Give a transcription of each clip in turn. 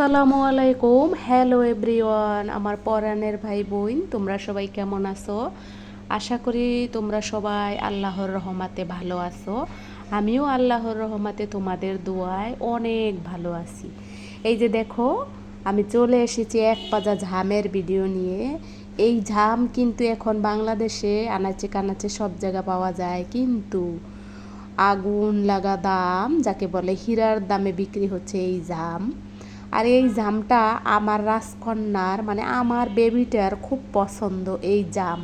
আসসালামু আলাইকুম। Hello everyone, আমার পরাণের ভাই বোন, তোমরা সবাই কেমন আছো? আশা করি তোমরা সবাই আল্লাহর রহমতে ভালো আছো। আমিও আল্লাহর রহমতে তোমাদের দোয়ায় অনেক ভালো আছি। এই যে দেখো, আমি চলে এসেছি এক পাজা ঝামের ভিডিও নিয়ে। এই ঝাম কিন্তু এখন বাংলাদেশে আনাচে কানাচে সব জায়গা পাওয়া যায়, কিন্তু আগুন লাগা দাম, যাকে বলে হীরার দামে বিক্রি হচ্ছে এই জাম। আর এই জামটা আমার রাজকন্যার মানে আমার বেবিটার খুব পছন্দ এই জাম।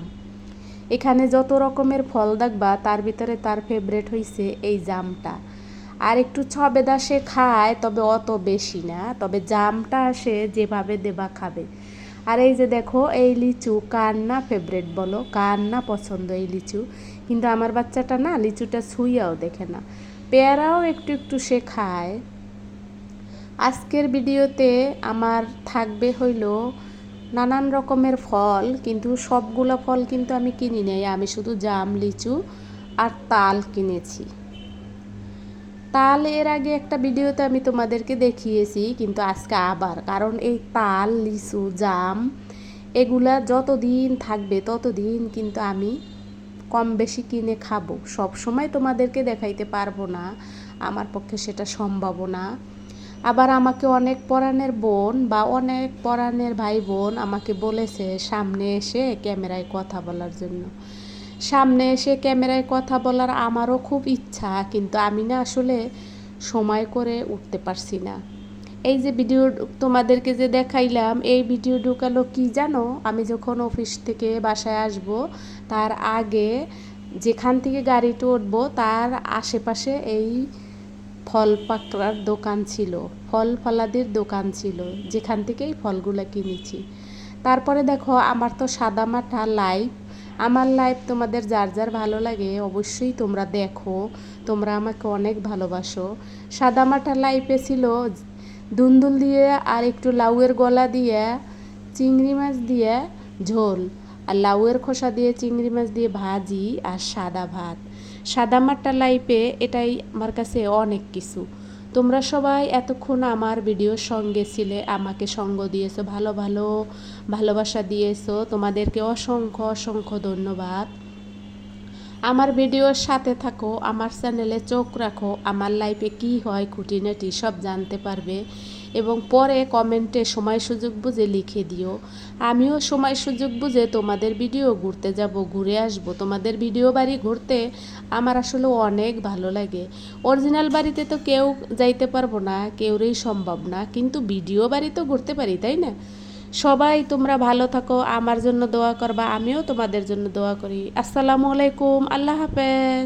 এখানে যত রকমের ফল দেখবা তার ভিতরে তার ফেভারেট হইছে এই জামটা। আর একটু ছবেদা সে খায়, তবে অত বেশি না, তবে জামটা সে যেভাবে দেবা খাবে। আর এই যে দেখো, এই লিচু কার না ফেভারেট বলো, কার না পছন্দ এই লিচু? কিন্তু আমার বাচ্চাটা না লিচুটা ছুঁয়াও দেখে না। পেয়ারাও একটু একটু সে খায়। আজকের ভিডিওতে আমার থাকবে হইল নানান রকমের ফল, কিন্তু সবগুলো ফল কিন্তু আমি কিনি নাই, আমি শুধু জাম, লিচু আর তাল কিনেছি। তাল এর আগে একটা ভিডিওতে আমি তোমাদেরকে দেখিয়েছি, কিন্তু আজকে আবার, কারণ এই তাল, লিচু, জাম এগুলা যতদিন থাকবে ততদিন কিন্তু আমি কম বেশি কিনে খাবো। সব সময় তোমাদেরকে দেখাইতে পারবো না, আমার পক্ষে সেটা সম্ভব না। আবার আমাকে অনেক পরাণের বোন বা অনেক পরাণের ভাই বোন আমাকে বলেছে সামনে এসে ক্যামেরায় কথা বলার জন্য। সামনে এসে ক্যামেরায় কথা বলার আমারও খুব ইচ্ছা, কিন্তু আমি না আসলে সময় করে উঠতে পারছি না। এই যে ভিডিও তোমাদেরকে যে দেখাইলাম, এই ভিডিও ঢুকালো কি জানো? আমি যখন অফিস থেকে বাসায় আসব, তার আগে যেখান থেকে গাড়িতে উঠবো তার আশেপাশে এই ফল পাকড়ার দোকান ছিল, ফল ফলাদির দোকান ছিল, যেখান থেকে এই ফলগুলো কিনেছি। তারপরে দেখো, আমার তো সাদামাটা লাইভ, আমার লাইভ তোমাদের যার যার ভালো লাগে অবশ্যই তোমরা দেখো, তোমরা আমাকে অনেক ভালোবাসো। সাদামাটা লাইভে ছিল দুন্দুল দিয়ে আর একটু লাউয়ের গলা দিয়ে চিংড়ি মাছ দিয়ে ঝোল, আর লাউয়ের খোসা দিয়ে চিংড়ি মাছ দিয়ে ভাজি, আর সাদা ভাত। সাদামাটা লাইফে এটাই আমার কাছে অনেক কিছু। তোমরা সবাই এতক্ষণ আমার ভিডিওর সঙ্গে ছিলে, আমাকে সঙ্গ দিয়েছো, ভালো ভালো ভালোবাসা দিয়েছো, তোমাদেরকে অসংখ্য অসংখ্য ধন্যবাদ। আমার ভিডিওর সাথে থাকো, আমার চ্যানেলে চোখ রাখো, আমার লাইফে কি হয় খুঁটিনাটি সব জানতে পারবে। এবং পরে কমেন্টে সময় সুযোগ বুঝে লিখে দিও। আমিও সময় সুযোগ বুঝে তোমাদের ভিডিও ঘুরতে যাব, ঘুরে আসব। তোমাদের ভিডিও বাড়ি ঘুরতে আমার আসলে অনেক ভালো লাগে। অরিজিনাল বাড়িতে তো কেউ যাইতে পারবো না, কেউরই সম্ভব না, কিন্তু ভিডিও বাড়ি তো ঘুরতে পারি, তাই না? সবাই তোমরা ভালো থাকো, আমার জন্য দোয়া করবা, আমিও তোমাদের জন্য দোয়া করি। আসসালামু আলাইকুম, আল্লাহ হাফেজ।